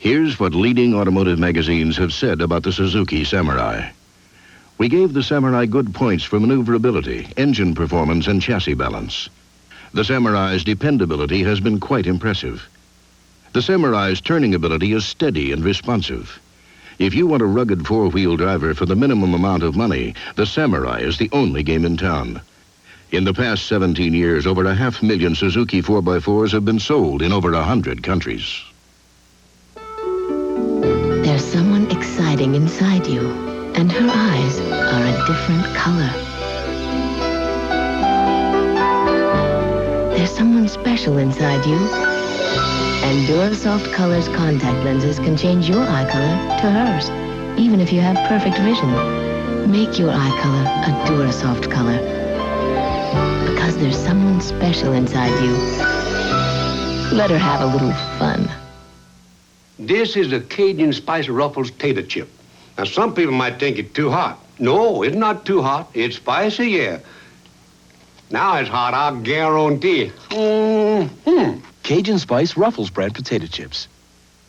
Here's what leading automotive magazines have said about the Suzuki Samurai. We gave the Samurai good points for maneuverability, engine performance, and chassis balance. The Samurai's dependability has been quite impressive. The Samurai's turning ability is steady and responsive. If you want a rugged four-wheel driver for the minimum amount of money, the Samurai is the only game in town. In the past 17 years, over 500,000 Suzuki 4x4s have been sold in over 100 countries. There's someone exciting inside you, and her eyes are a different color. There's someone special inside you, and Durasoft Color's contact lenses can change your eye color to hers, even if you have perfect vision. Make your eye color a Durasoft color, because there's someone special inside you. Let her have a little fun. This is a Cajun Spice Ruffles tater chip. Now, some people might think it's too hot. No, it's not too hot. It's spicy, yeah. Now it's hot, I'll guarantee. Cajun Spice Ruffles brand potato chips.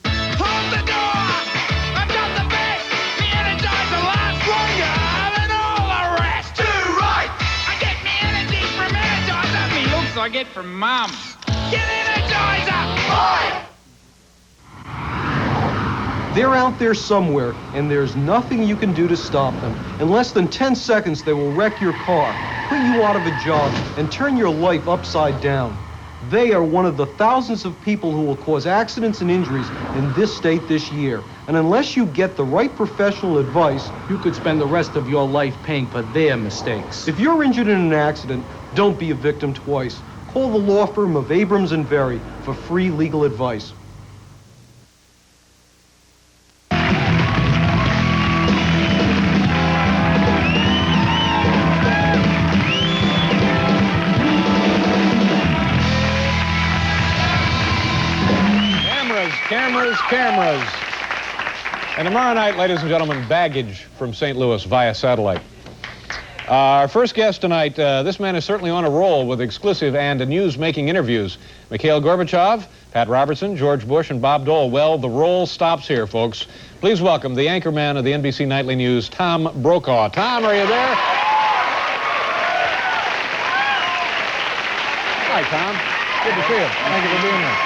Hold the door! I've got the best! The Energizer lasts longer than all the rest! Too right! I get me energy from Energizer, me looks I get from Mum. Get Energizer! Boy! They're out there somewhere, and there's nothing you can do to stop them. In less than 10 seconds, they will wreck your car, put you out of a job, and turn your life upside down. They are one of the thousands of people who will cause accidents and injuries in this state this year. And unless you get the right professional advice, you could spend the rest of your life paying for their mistakes. If you're injured in an accident, don't be a victim twice. Call the law firm of Abrams and Berry for free legal advice. Cameras. And tomorrow night, ladies and gentlemen, baggage from St. Louis via satellite. Our first guest tonight, this man is certainly on a roll with exclusive and news-making interviews. Mikhail Gorbachev, Pat Robertson, George Bush, and Bob Dole. Well, the roll stops here, folks. Please welcome the anchorman of the NBC Nightly News, Tom Brokaw. Tom, are you there? Hi, Tom. Good to see you. Thank you for being here.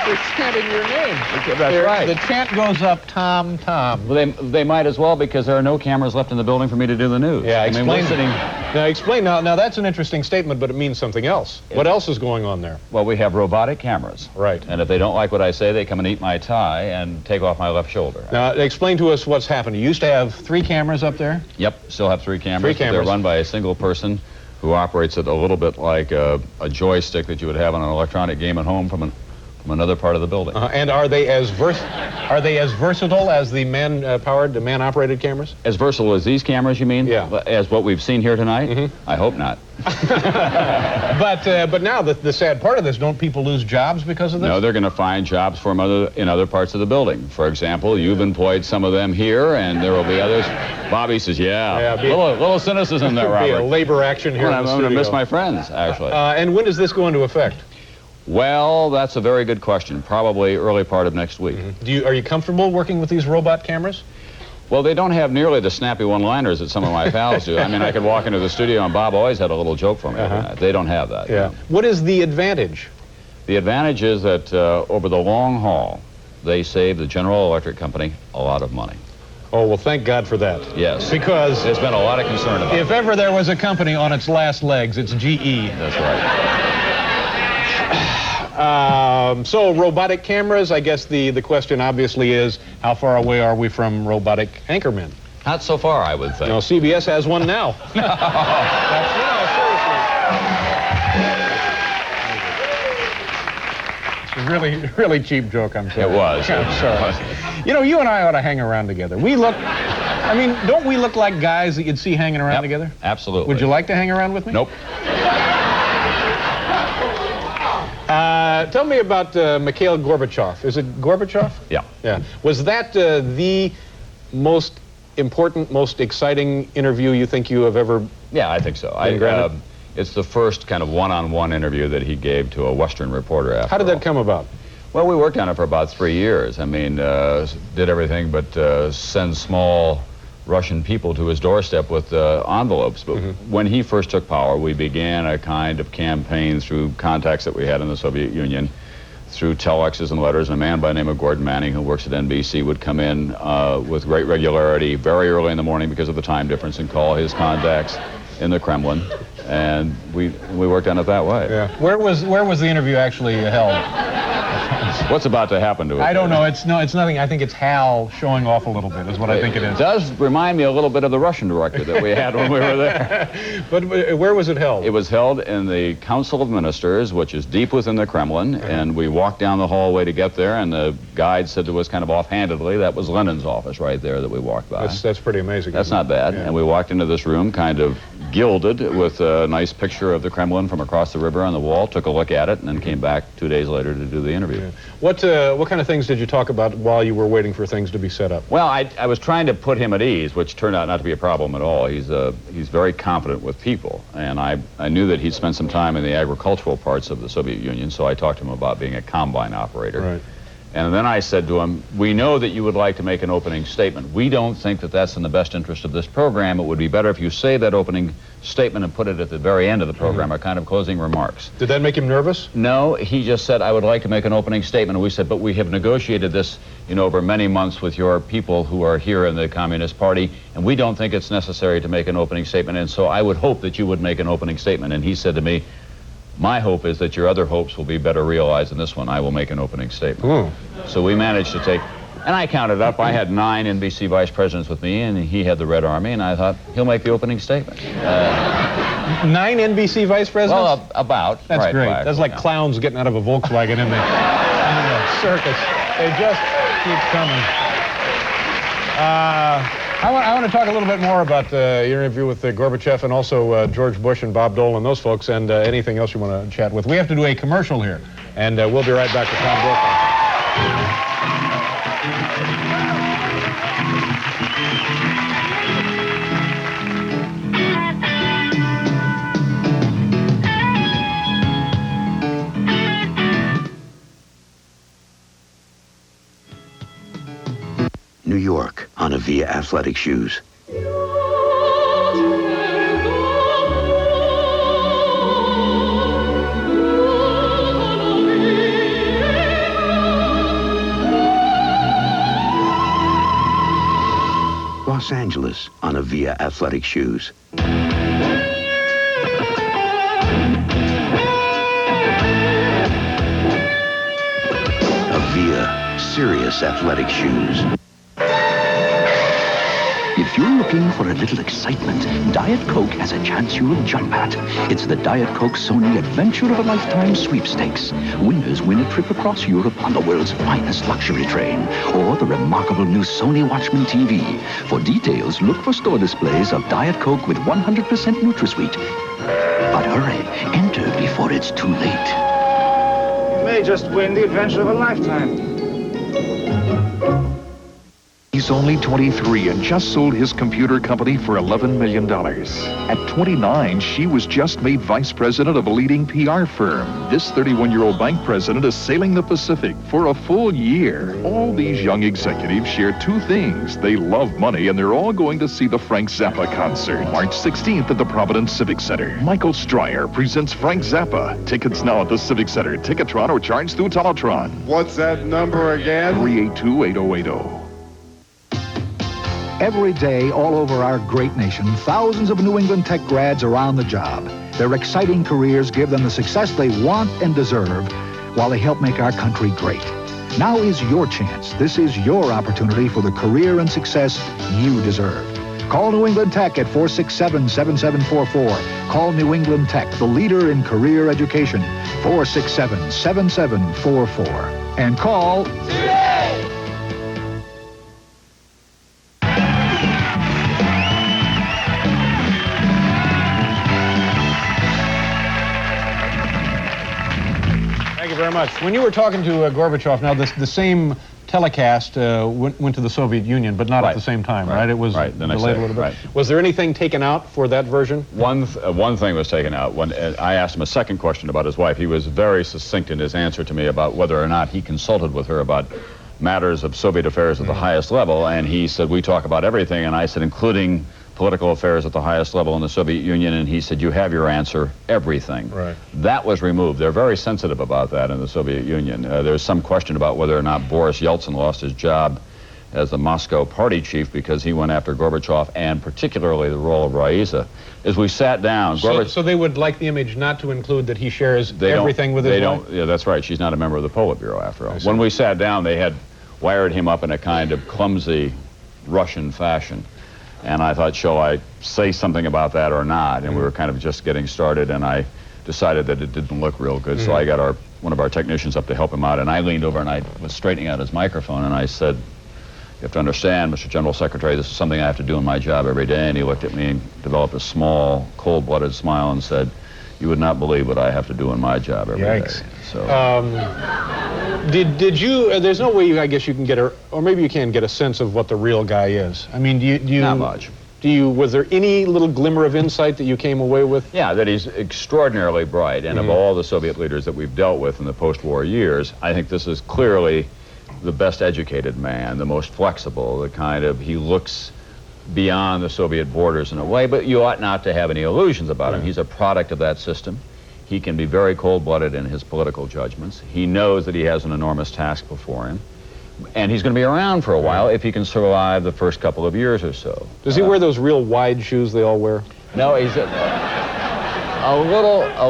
They're chanting your name. That's right. The chant goes up, Tom, Tom. Well, they might as well, because there are no cameras left in the building for me to do the news. Yeah, explain. Explain. Now, that's an interesting statement, but it means something else. What else is going on there? Well, we have robotic cameras. Right. And if they don't like what I say, they come and eat my tie and take off my left shoulder. Now, explain to us what's happened. You used to have 3 cameras up there? Yep, still have 3 cameras. 3 cameras. They're run by a single person who operates it a little bit like a joystick that you would have on an electronic game at home from another part of the building. And are they as versatile as the man-operated cameras? As versatile as these cameras, you mean? Yeah. As what we've seen here tonight? Mm-hmm. I hope not. But now the sad part of this, don't people lose jobs because of this? No, they're going to find jobs for them in other parts of the building. For example, you've employed some of them here, and there will be others. Bobby says, yeah. Little cynicism there, Robert. Be a labor action here in the studio. I'm going to miss my friends, actually. And when does this go into effect? Well, that's a very good question. Probably early part of next week. Mm-hmm. Are you comfortable working with these robot cameras? Well, they don't have nearly the snappy one-liners that some of my pals do. I mean, I could walk into the studio and Bob always had a little joke for me every night. They don't have that. Yeah. What is the advantage? The advantage is that over the long haul, they save the General Electric Company a lot of money. Oh, well, thank God for that. Yes. Because there's been a lot of concern about it. If ever there was a company on its last legs, it's GE. That's right. So robotic cameras, I guess the question obviously is, how far away are we from robotic anchormen? Not so far, I would think. No, CBS has one now. Seriously. It's a really cheap joke, I'm sorry. It was. I'm sorry. You know, you and I ought to hang around together. Don't we look like guys that you'd see hanging around together? Absolutely. Would you like to hang around with me? Nope. Tell me about Mikhail Gorbachev. Is it Gorbachev? Yeah. Yeah. Was that the most important, most exciting interview you think you have ever? Yeah, I think so. It's the first kind of one-on-one interview that he gave to a Western reporter after How did all. that come about? Well, we worked on it for about 3 years. I mean, did everything but send small Russian people to his doorstep with envelopes. But when he first took power, we began a kind of campaign through contacts that we had in the Soviet Union, through telexes and letters. And a man by the name of Gordon Manning, who works at NBC, would come in with great regularity very early in the morning because of the time difference and call his contacts in the Kremlin. And we worked on it that way. Yeah. Where was the interview actually held? What's about to happen to it? I don't know. It's nothing. I think it's Hal showing off a little bit is what I think it is. It does remind me a little bit of the Russian director that we had when we were there. But where was it held? It was held in the Council of Ministers, which is deep within the Kremlin, and we walked down the hallway to get there, and the guide said to us kind of offhandedly, that was Lenin's office right there that we walked by. That's pretty amazing. That's not bad. Yeah. And we walked into this room kind of gilded with a nice picture of the Kremlin from across the river on the wall, took a look at it, and then came back 2 days later to do the interview. Yeah. What kind of things did you talk about while you were waiting for things to be set up? Well, I was trying to put him at ease, which turned out not to be a problem at all. He's very confident with people, and I knew that he'd spent some time in the agricultural parts of the Soviet Union, so I talked to him about being a combine operator. Right. And then I said to him, we know that you would like to make an opening statement. We don't think that that's in the best interest of this program. It would be better if you say that opening statement and put it at the very end of the program, or kind of closing remarks. Did that make him nervous? No, he just said, I would like to make an opening statement. And we said, but we have negotiated this, over many months with your people who are here in the Communist Party, and we don't think it's necessary to make an opening statement. And so I would hope that you would make an opening statement. And he said to me, my hope is that your other hopes will be better realized than this one. I will make an opening statement. So we managed to take, and I counted up, I had 9 NBC vice presidents with me, and he had the Red Army, and I thought, he'll make the opening statement. 9 NBC vice presidents? Well, about. That's right, great. That's like clowns getting out of a Volkswagen in the circus. They just keep coming. I want to talk a little bit more about your interview with Gorbachev and also George Bush and Bob Dole and those folks, and anything else you want to chat with. We have to do a commercial here, and we'll be right back to Tom Brokaw. New York on Avia athletic shoes. Los Angeles on Avia athletic shoes. Avia serious athletic shoes. If you're looking for a little excitement, Diet Coke has a chance you'll jump at. It's the Diet Coke Sony Adventure of a Lifetime sweepstakes. Winners win a trip across Europe on the world's finest luxury train, or the remarkable new Sony Watchman TV. For details, look for store displays of Diet Coke with 100% NutraSweet. But hurry, enter before it's too late. You may just win the adventure of a lifetime. He's only 23 and just sold his computer company for $11 million. At 29, she was just made vice president of a leading PR firm. This 31-year-old bank president is sailing the Pacific for a full year. All these young executives share 2 things. They love money, and they're all going to see the Frank Zappa concert, March 16th at the Providence Civic Center. Michael Stryer presents Frank Zappa. Tickets now at the Civic Center, Ticketron, or charge through Teletron. What's that number again? 382-8080. Every day, all over our great nation, thousands of New England Tech grads are on the job. Their exciting careers give them the success they want and deserve, while they help make our country great. Now is your chance. This is your opportunity for the career and success you deserve. Call New England Tech at 467-7744. Call New England Tech, the leader in career education, 467-7744. And call today! Very much. When you were talking to Gorbachev, now the same telecast went to the Soviet Union, but not at the same time, right? It was the next delayed day, a little bit. right. Was there anything taken out for that version? One thing was taken out. When I asked him a second question about his wife, he was very succinct in his answer to me about whether or not he consulted with her about matters of Soviet affairs at the highest level, and he said, we talk about everything, and I said, including political affairs at the highest level in the Soviet Union, and he said, you have your answer, everything. Right. That was removed. They're very sensitive about that in the Soviet Union. There's some question about whether or not Boris Yeltsin lost his job as the Moscow party chief because he went after Gorbachev, and particularly the role of Raisa. As we sat down, So they would like the image not to include that he shares everything with his wife? Yeah, that's right. She's not a member of the Politburo, after all. When we sat down, they had wired him up in a kind of clumsy Russian fashion. And I thought, shall I say something about that or not? And we were kind of just getting started, and I decided that it didn't look real good. So I got one of our technicians up to help him out, and I leaned over and I was straightening out his microphone, and I said, you have to understand, Mr. General Secretary, this is something I have to do in my job every day. And he looked at me and developed a small, cold-blooded smile and said, you would not believe what I have to do in my job every day. So, did you? There's no way I guess you can get or maybe you can get a sense of what the real guy is. I mean, do you? Not much. Was there any little glimmer of insight that you came away with? Yeah, that he's extraordinarily bright, and of all the Soviet leaders that we've dealt with in the post-war years, I think this is clearly the best educated man, the most flexible, the kind of, he looks beyond the Soviet borders in a way, but you ought not to have any illusions about him. He's a product of that system. He can be very cold-blooded in his political judgments. He knows that he has an enormous task before him. And he's going to be around for a while if he can survive the first couple of years or so. Does he wear those real wide shoes they all wear? No, he's a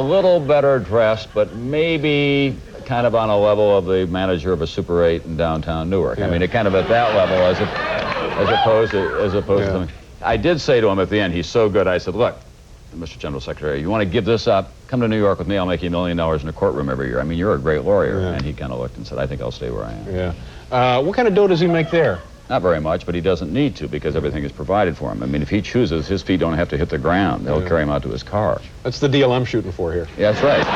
little better dressed, but maybe kind of on a level of the manager of a Super 8 in downtown Newark. I mean, it kind of at that level as opposed to. I did say to him at the end, he's so good. I said, look, Mr. General Secretary, you want to give this up? Come to New York with me. I'll make you $1 million in a courtroom every year. I mean, you're a great lawyer. And he kind of looked and said, I think I'll stay where I am. Yeah. What kind of dough does he make there? Not very much, but he doesn't need to because everything is provided for him. I mean, if he chooses, his feet don't have to hit the ground. They'll carry him out to his car. That's the deal I'm shooting for here. Yeah, that's right.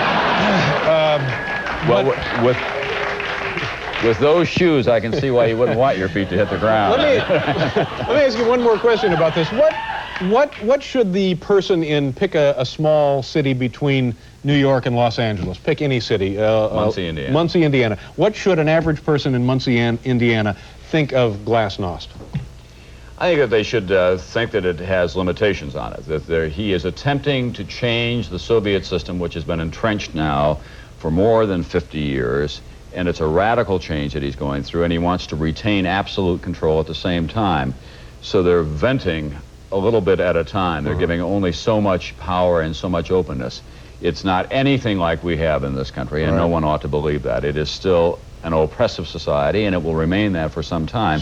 Well, with those shoes, I can see why you wouldn't want your feet to hit the ground. Let me ask you one more question about this. What should the person pick a small city between New York and Los Angeles? Pick any city. Muncie, Indiana. Muncie, Indiana. What should an average person in Muncie, Indiana think of Glasnost? I think that they should think that it has limitations on it, that he is attempting to change the Soviet system, which has been entrenched now for more than 50 years, and it's a radical change that he's going through, and he wants to retain absolute control at the same time. So they're venting a little bit at a time. They're giving only so much power and so much openness. It's not anything like we have in this country, and no one ought to believe that. It is still an oppressive society, and it will remain that for some time.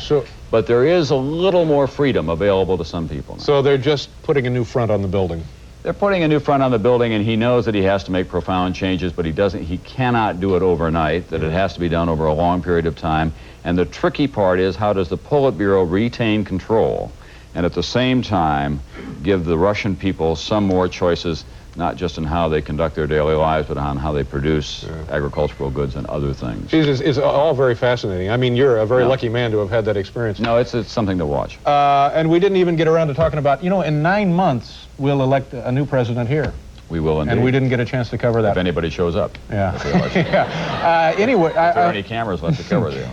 But there is a little more freedom available to some people now. So they're just putting a new front on the building. They're putting a new front on the building, and he knows that he has to make profound changes, but he cannot do it overnight, that it has to be done over a long period of time. And the tricky part is, how does the Politburo retain control and at the same time give the Russian people some more choices, not just in how they conduct their daily lives, but on how they produce agricultural goods and other things. Jesus, it's all very fascinating. I mean, you're a very lucky man to have had that experience. No, it's something to watch. And we didn't even get around to talking about, in 9 months, we'll elect a new president here. We will indeed. And we didn't get a chance to cover that. If anybody shows up. Yeah. Anyway. If there are any cameras left to cover there.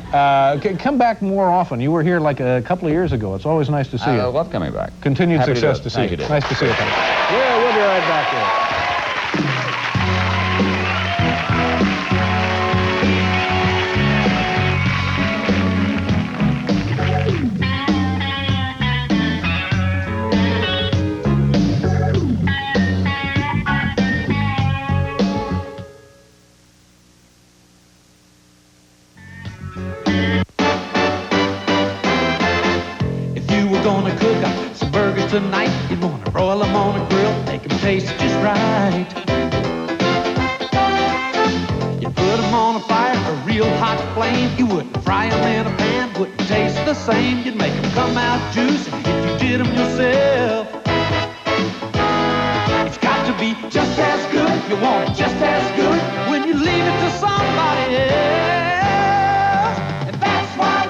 Come back more often. You were here like a couple of years ago. It's always nice to see you. I love coming back. Continued Happy success to see you. Thank you. Nice to see you. Yeah, we'll be right back there. Tonight, you'd want to broil them on a grill, make them taste just right. You put them on a fire, a real hot flame. You wouldn't fry them in a pan, wouldn't taste the same. You'd make them come out juicy if you did them yourself. It's got to be just as good, you want it just as good when you leave it to somebody else. And that's why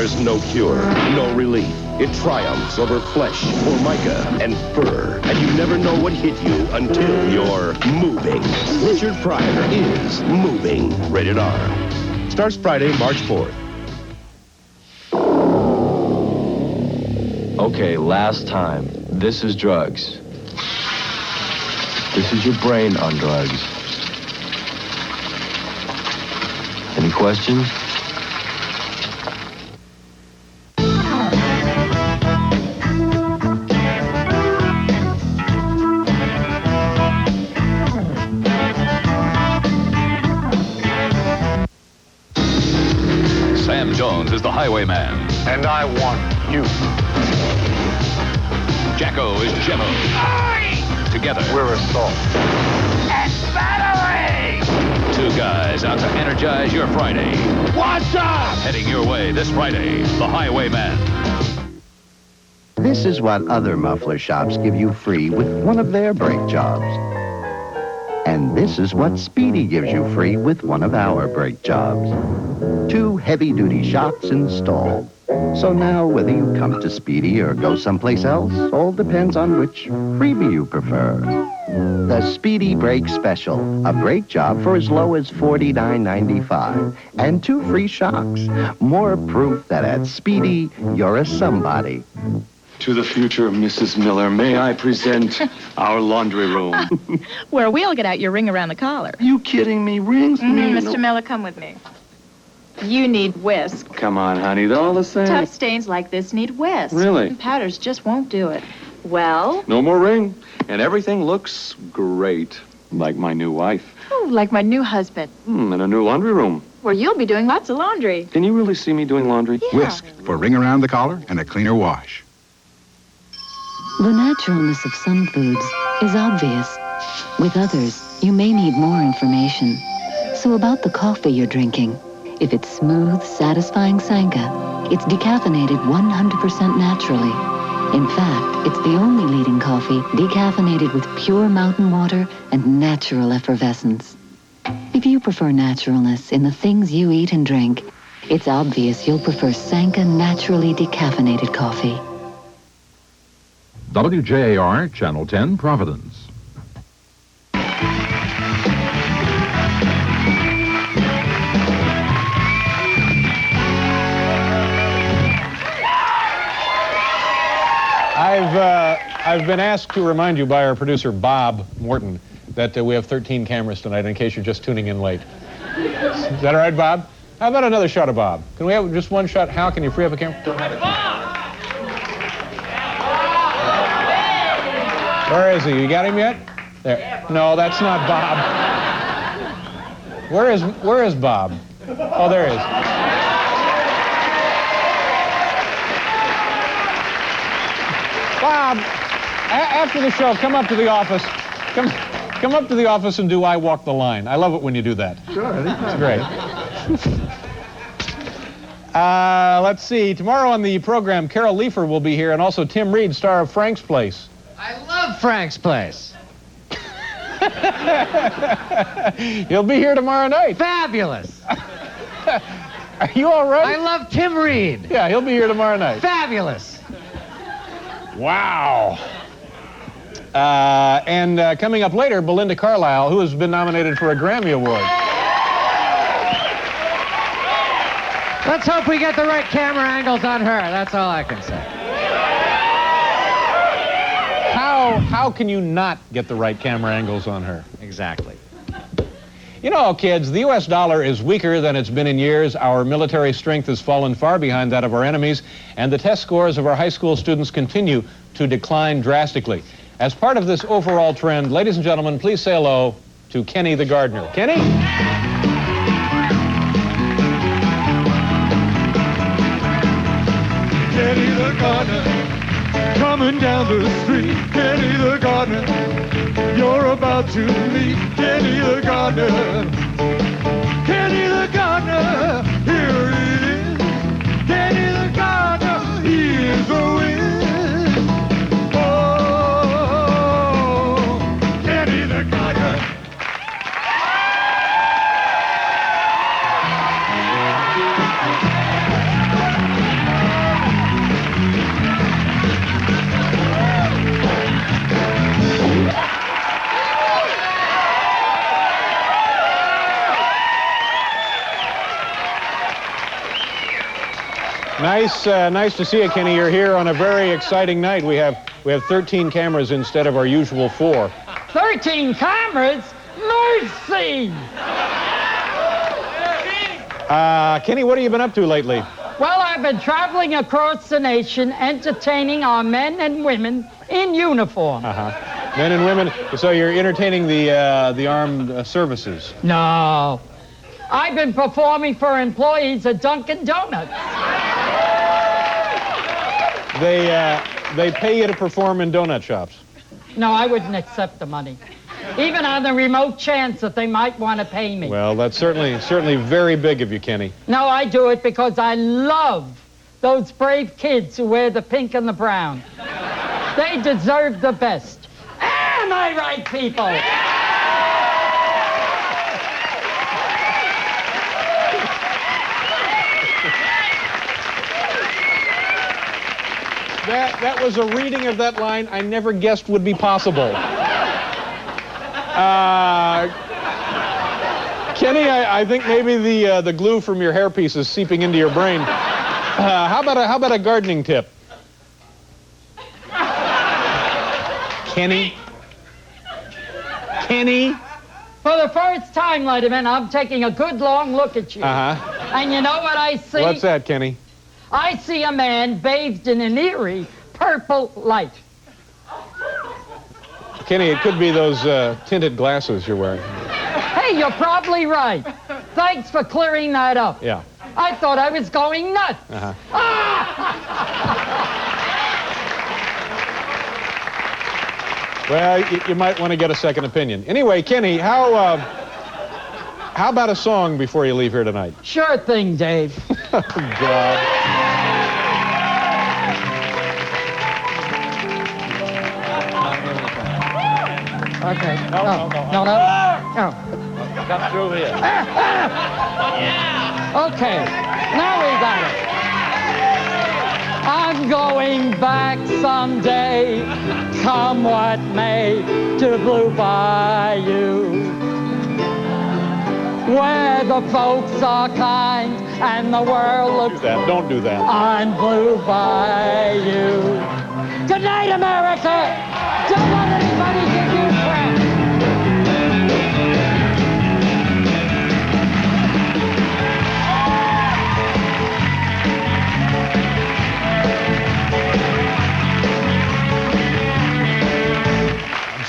There's no cure, no relief. It triumphs over flesh, formica, and fur. And you never know what hit you until you're moving. Richard Pryor is Moving. Rated R. Starts Friday, March 4th. Okay, last time. This is drugs. This is your brain on drugs. Any questions? Sam Jones is the highwayman. And I want you. Jacko is Jimmo. Together, we're assault. And battery! Two guys out to energize your Friday. What's up? Heading your way this Friday, the highwayman. This is what other muffler shops give you free with one of their brake jobs. And this is what Speedy gives you free with one of our brake jobs. 2 heavy-duty shocks installed. So now, whether you come to Speedy or go someplace else, all depends on which freebie you prefer. The Speedy Brake Special, a brake job for as low as $49.95, and 2 free shocks. More proof that at Speedy, you're a somebody. To the future, Mrs. Miller, may I present our laundry room? Where we'll get out your ring around the collar. You kidding me? Rings? Mr. Miller, come with me. You need whisk. Come on, honey, they're all the same. Tough stains like this need whisk. Really? And powders just won't do it. Well? No more ring. And everything looks great. Like my new wife. Oh, like my new husband. And a new laundry room. Where you'll be doing lots of laundry. Can you really see me doing laundry? Yeah. Whisk for ring around the collar and a cleaner wash. The naturalness of some foods is obvious. With others, you may need more information. So about the coffee you're drinking. If it's smooth, satisfying Sanka, it's decaffeinated 100% naturally. In fact, it's the only leading coffee decaffeinated with pure mountain water and natural effervescence. If you prefer naturalness in the things you eat and drink, it's obvious you'll prefer Sanka naturally decaffeinated coffee. WJAR, Channel 10, Providence. I've been asked to remind you by our producer, Bob Morton, that we have 13 cameras tonight, in case you're just tuning in late. Is that all right, Bob? How about another shot of Bob? Can we have just one shot? Hal, can you free up a camera? Where is he? You got him yet? There. No, that's not Bob. Where is Bob? Oh, there he is. Bob, after the show, come up to the office. Come up to the office and do I Walk the Line. I love it when you do that. Sure, It's great. Let's see. Tomorrow on the program, Carol Leifer will be here, and also Tim Reed, star of Frank's Place. I love Frank's Place. He'll be here tomorrow night. Fabulous. Are you all right? I love Tim Reed. Yeah, he'll be here tomorrow night. Fabulous. Wow. And coming up later, Belinda Carlisle, who has been nominated for a Grammy Award. Let's hope we get the right camera angles on her. That's all I can say. How can you not get the right camera angles on her? Exactly. You know, kids, the U.S. dollar is weaker than it's been in years. Our military strength has fallen far behind that of our enemies, and the test scores of our high school students continue to decline drastically. As part of this overall trend, ladies and gentlemen, please say hello to Kenny the gardener. Kenny? Kenny the gardener, coming down the street. Kenny the gardener, you're about to meet Kenny the gardener. Kenny the gardener, here he is. Kenny the gardener, he is a win. Oh, Kenny the gardener. Nice to see you, Kenny. You're here on a very exciting night. We have 13 cameras instead of our usual 4. 13 cameras? Mercy! Kenny, what have you been up to lately? Well, I've been traveling across the nation, entertaining our men and women in uniform. Men and women. So you're entertaining the armed services? No. I've been performing for employees at Dunkin' Donuts. They pay you to perform in donut shops? No, I wouldn't accept the money. Even on the remote chance that they might want to pay me. Well, that's certainly very big of you, Kenny. No, I do it because I love those brave kids who wear the pink and the brown. They deserve the best. Am I right, people? That was a reading of that line I never guessed would be possible. Kenny, I think maybe the glue from your hairpiece is seeping into your brain. How about a gardening tip? Kenny? For the first time, Letterman, I'm taking a good long look at you. And you know what I see? What's that, Kenny? I see a man bathed in an eerie purple light. Kenny, it could be those tinted glasses you're wearing. Hey, you're probably right. Thanks for clearing that up. Yeah. I thought I was going nuts. Well, you might want to get a second opinion. Anyway, Kenny, how about a song before you leave here tonight? Sure thing, Dave. Oh, God. Okay. No. Come through here. Okay. Now we got it. I'm going back someday, come what may, to Blue Bayou, where the folks are kind and the world looks... Don't do that. On Blue Bayou. Good night, America! Don't let anybody give you crap!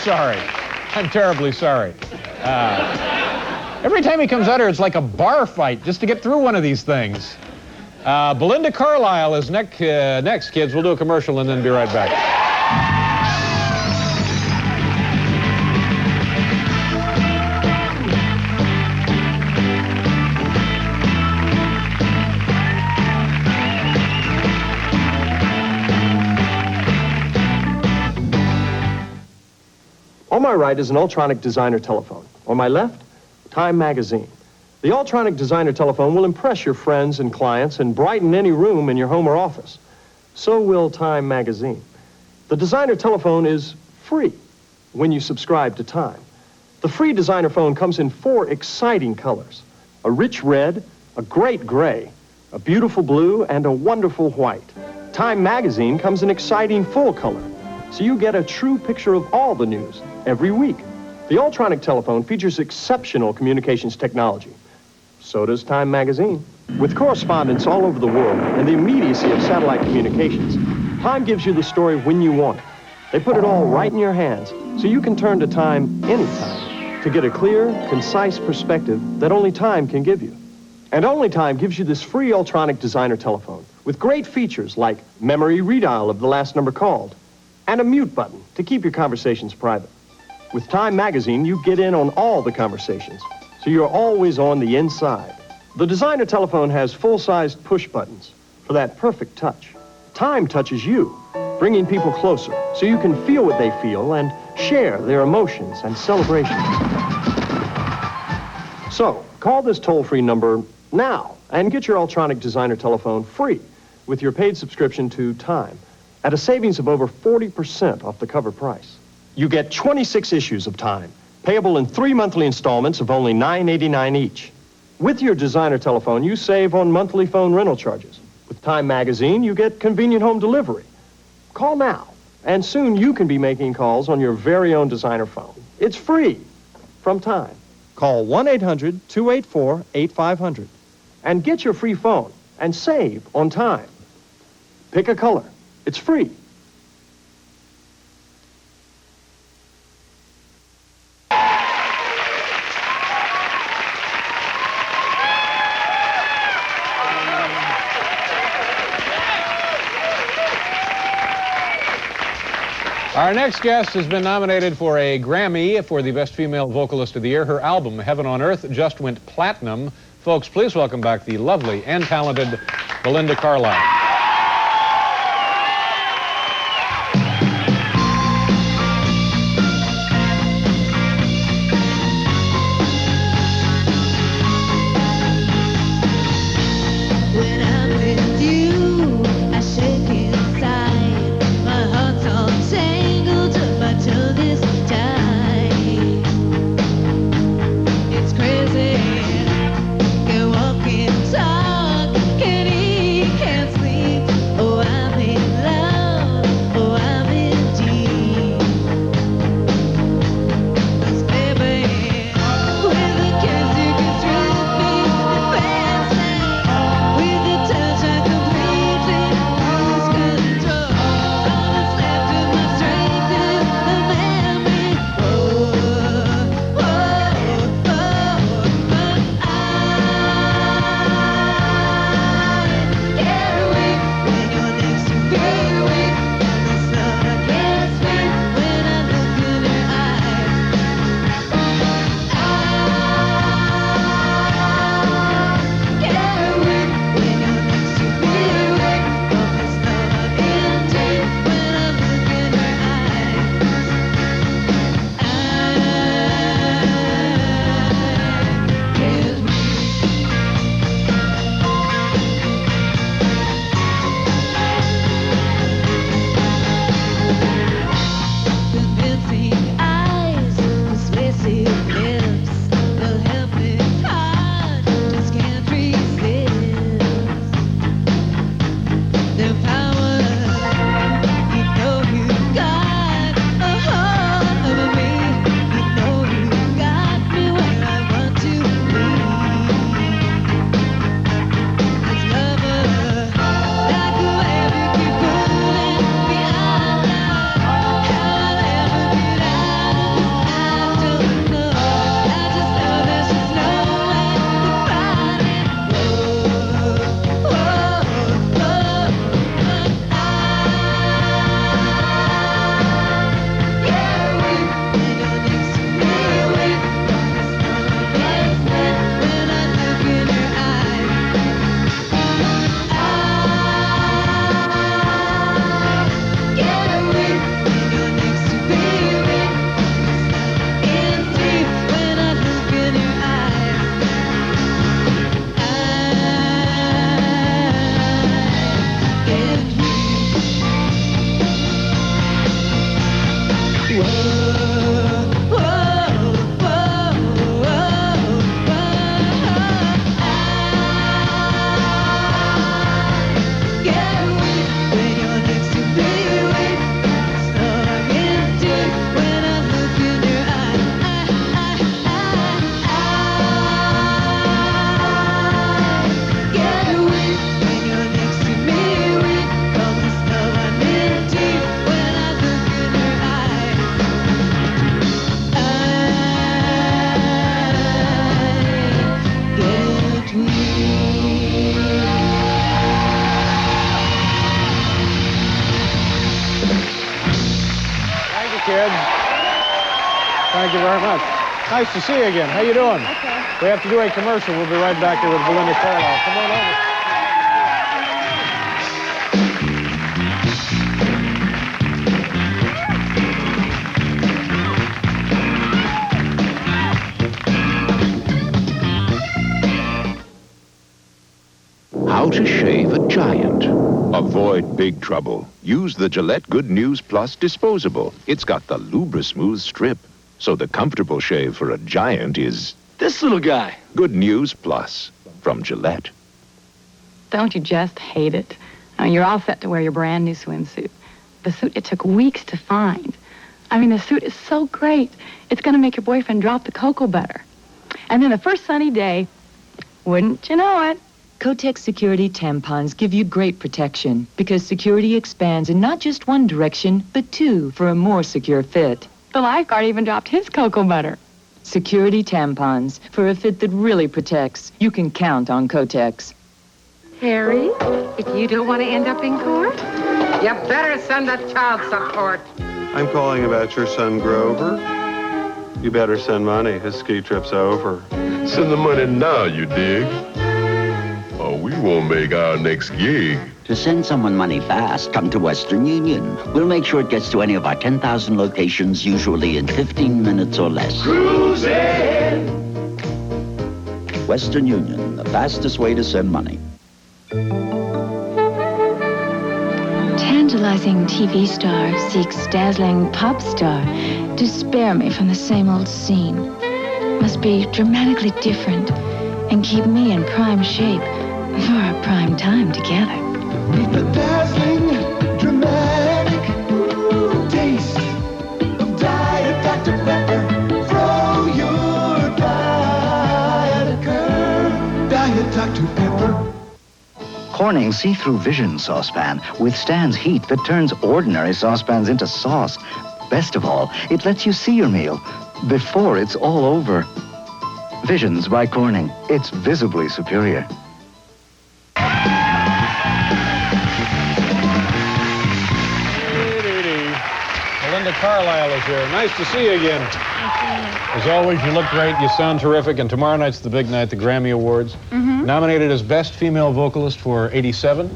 Sorry. I'm terribly sorry. Every time he comes out here, it's like a bar fight just to get through one of these things. Belinda Carlisle is next, kids. We'll do a commercial and then be right back. On my right is an Ultronic designer telephone. On my left, Time magazine. The Ultronic designer telephone will impress your friends and clients and brighten any room in your home or office. So will Time magazine. The designer telephone is free when you subscribe to Time. The free designer phone comes in 4 exciting colors: a rich red, a great gray, a beautiful blue, and a wonderful white. Time magazine comes in exciting full color, so you get a true picture of all the news every week. The Ultronic telephone features exceptional communications technology. So does Time magazine. With correspondence all over the world and the immediacy of satellite communications, Time gives you the story when you want it. They put it all right in your hands, so you can turn to Time anytime to get a clear, concise perspective that only Time can give you. And only Time gives you this free Ultronic designer telephone with great features like memory redial of the last number called and a mute button to keep your conversations private. With Time magazine, you get in on all the conversations, so you're always on the inside. The designer telephone has full-sized push buttons for that perfect touch. Time touches you, bringing people closer so you can feel what they feel and share their emotions and celebrations. So, call this toll-free number now and get your Ultronic designer telephone free with your paid subscription to Time at a savings of over 40% off the cover price. You get 26 issues of Time, payable in 3 monthly installments of only $9.89 each. With your designer telephone, you save on monthly phone rental charges. With Time Magazine, you get convenient home delivery. Call now, and soon you can be making calls on your very own designer phone. It's free from Time. Call 1-800-284-8500 and get your free phone and save on time. Pick a color. It's free. Our next guest has been nominated for a Grammy for the Best Female Vocalist of the Year. Her album, Heaven on Earth, just went platinum. Folks, please welcome back the lovely and talented Belinda Carlisle. Kids. Thank you very much. Nice to see you again. How you doing? Okay. We have to do a commercial. We'll be right back here with Belinda Carlisle. Come on over. How to shave a giant. Avoid big trouble. Use the Gillette Good News Plus disposable. It's got the Lubra-Smooth strip. So the comfortable shave for a giant is... this little guy. Good News Plus from Gillette. Don't you just hate it? Now, you're all set to wear your brand new swimsuit. The suit it took weeks to find. I mean, the suit is so great. It's going to make your boyfriend drop the cocoa butter. And then the first sunny day, wouldn't you know it? Kotex Security tampons give you great protection because security expands in not just one direction, but two for a more secure fit. The lifeguard even dropped his cocoa butter. Security tampons for a fit that really protects. You can count on Kotex. Harry, if you don't want to end up in court, You better send the child support. I'm calling about your son, Grover. You better send money. His ski trip's over. Send the money now, you dig? Or we won't make our next gig. To send someone money fast, come to Western Union. We'll make sure it gets to any of our 10,000 locations, usually in 15 minutes or less. Cruising. Western Union, the fastest way to send money. Tantalizing TV star seeks dazzling pop star to spare me from the same old scene. Must be dramatically different and keep me in prime shape for our prime time together. Meet the dazzling, dramatic taste of Diet Dr. Pepper. Throw your diet a curve. Diet Dr. Pepper. Corning's see-through Vision saucepan withstands heat that turns ordinary saucepans into sauce. Best of all, it lets you see your meal before it's all over. Visions by Corning. It's visibly superior. Linda Carlisle is here. Nice to see you again. As always, you look great, you sound terrific, and tomorrow night's the big night, the Grammy Awards. Nominated as Best Female Vocalist for '87.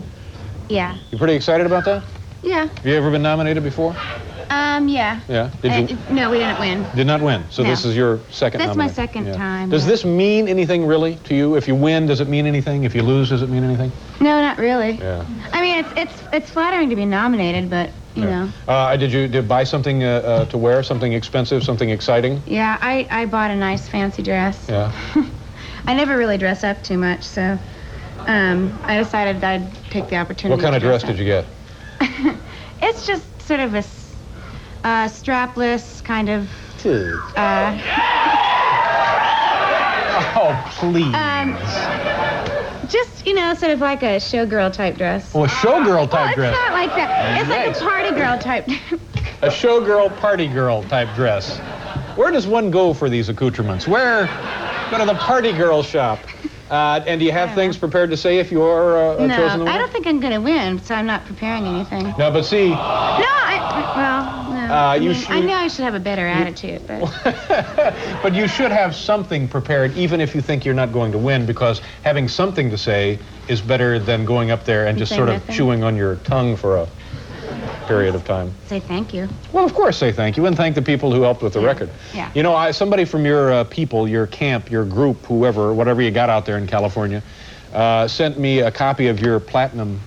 Yeah. You pretty excited about that? Yeah. Have you ever been nominated before? Yeah. Yeah. Did you? No, we didn't win. Did not win. So No. this is your second That's my nomination. second time. Does this mean anything really to you? If you win, does it mean anything? If you lose, does it mean anything? No, not really. Yeah. I mean, it's flattering to be nominated, but you know. Did you buy something to wear? Something expensive? Something exciting? Yeah, I bought a nice fancy dress. Yeah. I never really dress up too much, so I decided I'd take the opportunity. What kind of to dress did you get? It's just sort of a strapless kind of. Oh, please. Just, you know, sort of like a showgirl type dress. Oh, a showgirl type dress. It's not like that. It's like a party girl type. A showgirl, party girl type dress. Where does one go for these accoutrements? Where? Go to the party girl shop. And do you have things prepared to say if you are chosen the No, winner? I don't think I'm going to win, so I'm not preparing anything. No, but see. No, no. I know I should have a better attitude, but. But you should have something prepared, even if you think you're not going to win, because having something to say is better than going up there and just Say sort nothing? of chewing on your tongue for a period of time. Say thank you. Well, of course, say thank you, and thank the people who helped with the record. Yeah. You know, somebody from your people, your camp, your group, whoever, whatever you got out there in California, sent me a copy of your platinum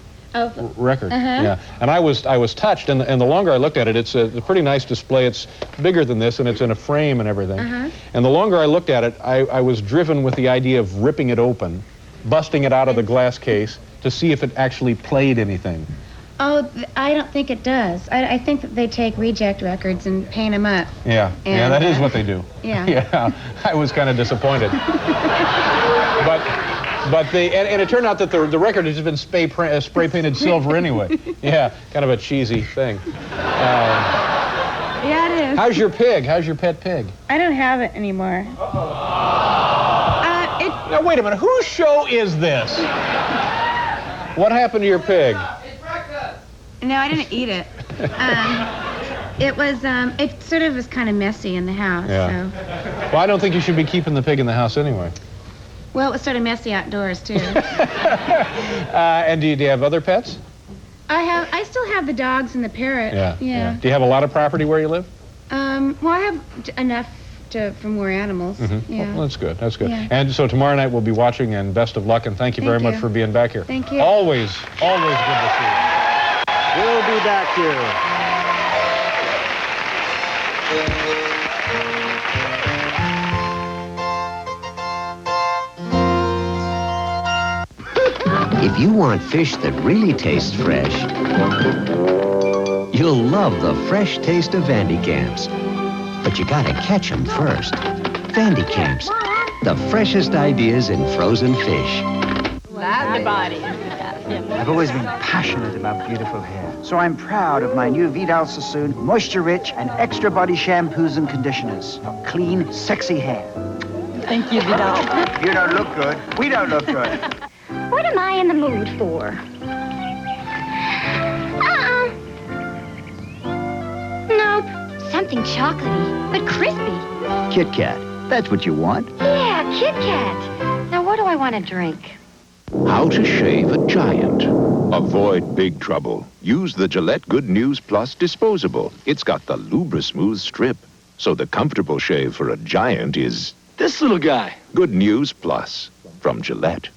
record. Yeah, and I was touched, and the longer I looked at it, it's a pretty nice display. It's bigger than this, and it's in a frame and everything. And the longer I looked at it, I was driven with the idea of ripping it open, busting it out of the glass case to see if it actually played anything. Oh, I don't think it does. I think that they take reject records and paint them up. Yeah, yeah, And, that is what they do. Yeah. Yeah, I was kind of disappointed. But and it turned out that the record has been spray painted silver anyway. Yeah, kind of a cheesy thing. Yeah, it is. How's your pig? How's your pet pig? I don't have it anymore. Now wait a minute, whose show is this? What happened to your pig? No, I didn't eat it. It was, it sort of was kind of messy in the house, Yeah. so. Well, I don't think you should be keeping the pig in the house anyway. Well, it was sort of messy outdoors, too. And do you have other pets? I still have the dogs and the parrot. Yeah. Do you have a lot of property where you live? Well, I have enough for more animals. Yeah. Well, that's good. That's good. Yeah. And so tomorrow night we'll be watching, and best of luck, and thank you very much for being back here. Thank you. Always good to see you. We'll be back here. If you want fish that really tastes fresh, you'll love the fresh taste of Vandy Camps. But you gotta catch 'em first. Vandy Camps, the freshest ideas in frozen fish. Lovely body. I've always been passionate about beautiful hair, so I'm proud of my new Vidal Sassoon moisture-rich and extra body shampoos and conditioners for clean, sexy hair. Thank you, Vidal. You don't look good. We don't look good. What am I in the mood for? Nope. Something chocolatey, but crispy. Kit Kat. That's what you want. Yeah, Kit Kat. Now, what do I want to drink? How to shave a giant. Avoid big trouble. Use the Gillette Good News Plus disposable. It's got the Lubra-Smooth strip. So the comfortable shave for a giant is... this little guy. Good News Plus from Gillette.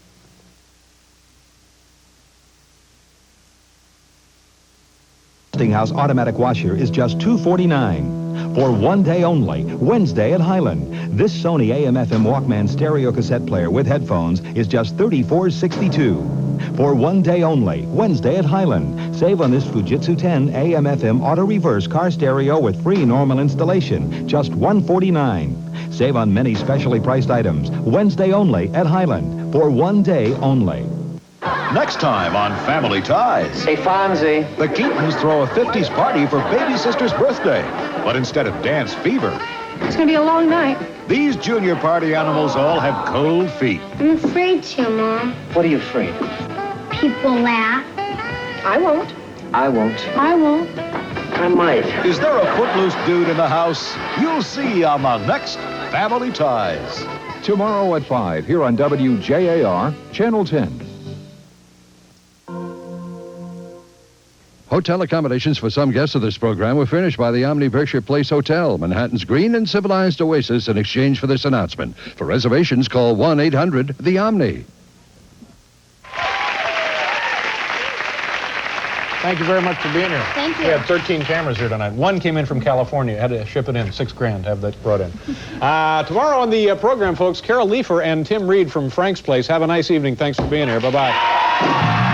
Westinghouse automatic washer is just $249. For one day only, Wednesday at Highland. This Sony AM/FM Walkman stereo cassette player with headphones is just $34.62. For one day only, Wednesday at Highland. Save on this Fujitsu 10 AM/FM auto reverse car stereo with free normal installation, just $149. Save on many specially priced items, Wednesday only at Highland. For one day only. Next time on Family Ties. Hey, Fonzie. The Keatons throw a 50s party for baby sister's birthday. But instead of dance fever, It's going to be a long night. these junior party animals all have cold feet. I'm afraid to, Mom. What are you afraid of? People laugh. I won't. I won't. I won't. I might. Is there a footloose dude in the house? You'll see on the next Family Ties. Tomorrow at 5 here on WJAR, Channel 10. Hotel accommodations for some guests of this program were furnished by the Omni Berkshire Place Hotel, Manhattan's green and civilized oasis, in exchange for this announcement. For reservations, call 1-800-THE-OMNI. Thank you very much for being here. Thank you. We had 13 cameras here tonight. One came in from California. Had to ship it in. $6,000 to have that brought in. Tomorrow on the program, folks, Carol Leifer and Tim Reed from Frank's Place. Have a nice evening. Thanks for being here. Bye-bye.